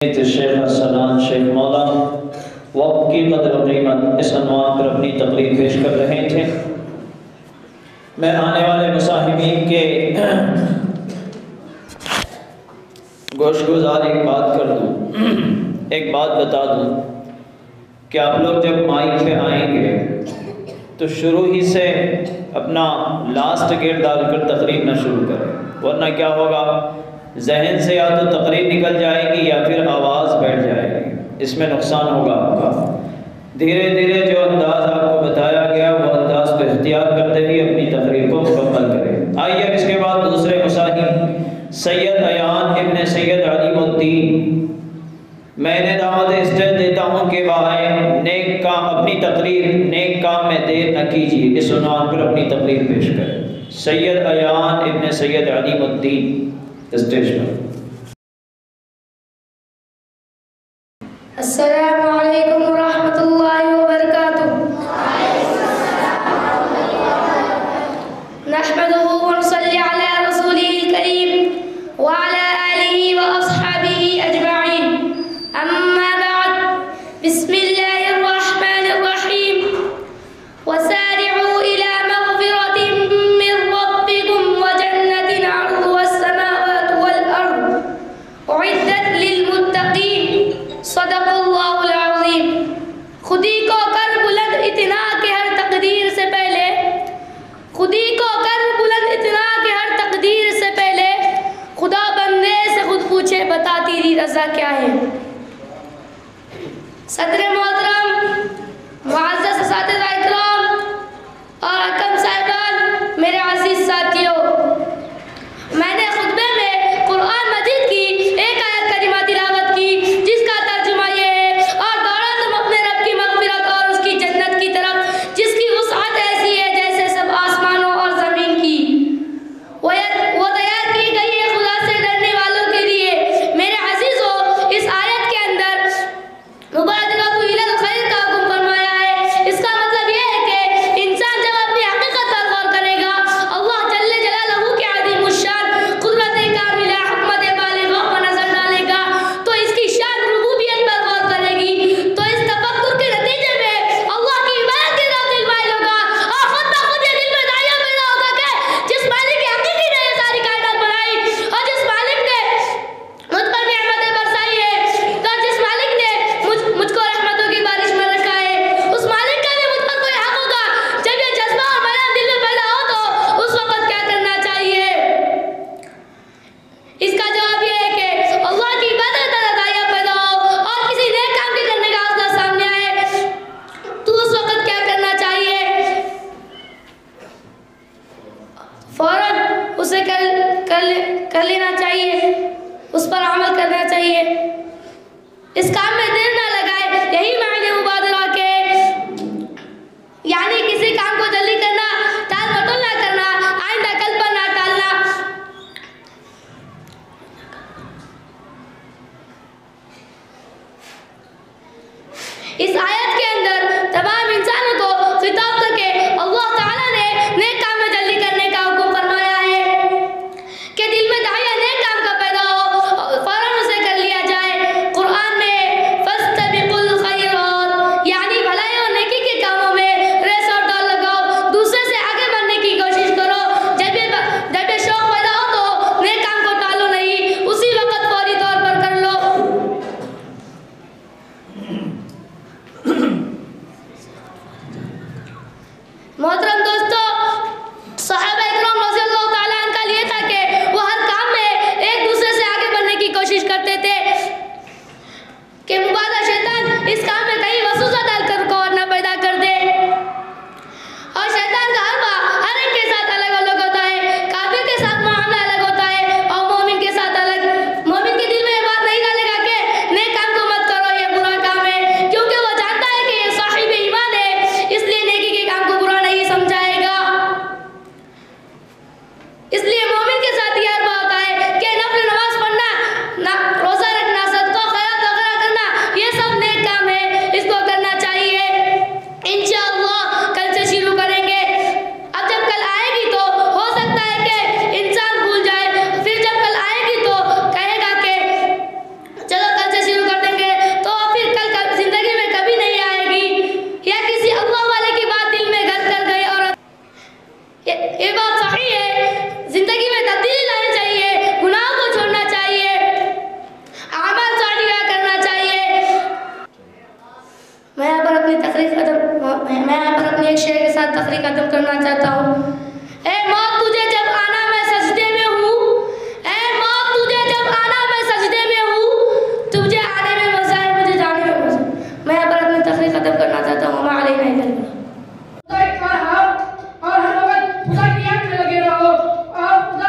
शेख सलान शेख मौला वक्त की कदर कीमत इस अनवान पर अपनी तकरीर पेश कर रहे थे। मैं आने वाले मुसाहिबीन के गोशगुजार एक बात कर दूँ, एक बात बता दूँ कि आप लोग जब माइक पे आएंगे तो शुरू ही से अपना लास्ट गेट डालकर तकरीर न शुरू करें, वरना क्या होगा, जहन से या तो तकरीर निकल जाएगी या फिर आवाज़ बैठ जाएगी, इसमें नुकसान होगा आपका। धीरे धीरे जो अंदाज़ आपको बताया गया वो अंदाज़ को इख्तियार करते हुए अपनी तकरीर को मुकम्मल करें। आइए अब इसके बाद दूसरे मुसाहिब सैयद अयान इब्न सैयद अलीमुद्दीन, मैंने दावत इसलिए देता हूँ कि वह नेक काम, अपनी तकरीर नेक काम में देर न कीजिए, इस उन्वान पर अपनी तकरीर पेश करें। सैयद अयान इब्न सैयद अलीमुद्दीन स्टेज पर। अस्सलामु अलैकुम वरहमतुल्लाहि वबरकातुहू। नहमदुहु व नुसल्ली अला रसूलिल करीम व अला आलिहि व अस्हाबिहि अजमईन। अम्मा बाद, बिस्मिल्लाहिर रहमानिर रहीम। वसारि'ू इला मग़फ़िरतिन मिन रब्बिकुम व जन्नतिन अर्दुहा as-समावातु वल अर्द उ'इद्दत लिल मुत्तक़ीन। सदक़ल्लाहुल अज़ीम। खुदी को कर बुलंद इतना के हर तकदीर से पहले, खुदी को कर बुलंद इतना के हर तकदीर से पहले खुदा बंदे से खुद पूछे, बता तेरी रज़ा क्या है। सदर मोहतरम, मुअज़्ज़ज़ असातिज़ा इकराम और हकम साहिबान, मेरे अज़ीज़ साथियों, मैंने खुतबे में कुरान मजीद की एक आयत करीमा तिलावत की जिसका तर्जुमा ये है, और दौड़ा तुम अपने रब की मग़फ़िरत और उसकी जन्नत की तरफ जिसकी वुसअत ऐसी है जैसे सब आसमानों और ज़मीन की। वो तैयार की गई है खुदा से डरने वालों के लिए। मेरे अज़ीज़ों, इस आयत के अंदर मुबादरतु इलल खैर का हुक्म फरमाया है। इसका मतलब यह है कि इंसान जब अपनी हकीकत पर गौर करेगा, अल्लाह जल्ले जलालहू के अज़ीमुश्शान कुदरत कामिला हिकमत बालिग़ा पर नजर डालेगा तो इसकी शान रुबूबियत पर गौर करेगी, तो इस तफक्कुर के नतीजे में अल्लाह की इबादत की तरफ दिल माइल होगा और खुद ब खुद ये दिल में दायरा पैदा होगा कि जिस मालिक की हकीकी ने ये सारी कायनात बनाई और जिस मालिक ने मुझ पर नेमतें बरसाई है, तो जिस मालिक ने मुझको रहमतों की बारिश में रखा है, उस मालिक का भी मुझ पर कोई हक होगा। जब ये जज्बा और मैदान दिल में पैदा हो तो उस वक्त क्या करना चाहिए? इसका जवाब यह है कि अल्लाह की इबादत का दायरा पैदा हो और किसी नेक काम के करने का हौसला सामने आए तो उस वक्त क्या करना चाहिए? फौरन उसे कर लेना चाहिए, उस पर अमल करना चाहिए, इस काम में देर ना लगाए। यही मायने मुबादरा के, यानी किसी काम को जल्दी करना, टाल मटोल ना करना, आइंदा कल पर ना टालना। इस आयत के अंदर तमाम इंसानों को खिताब करके अल्लाह ताला ने नेक काम में जल्दी करने का हुक्म फरमाया है कि दिल में दाहिया नेक काम का पैदा हो, फौरन उसे कर लिया जाए। कुरान ने फस्त मैं यहाँ पर अपनी एक शेर के साथ तकरीर खत्म करना चाहता हूँ। ए मौत तुझे जब आना मैं सजदे में हूँ, ए मौत तुझे जब आना मैं सजदे में हूँ, तुझे आने में मजा है मुझे जाने में मजा। मैं यहाँ पर अपनी तकरीर खत्म करना चाहता हूँ। और हर वक्त खुदा की याद में लगे रहो और खुदा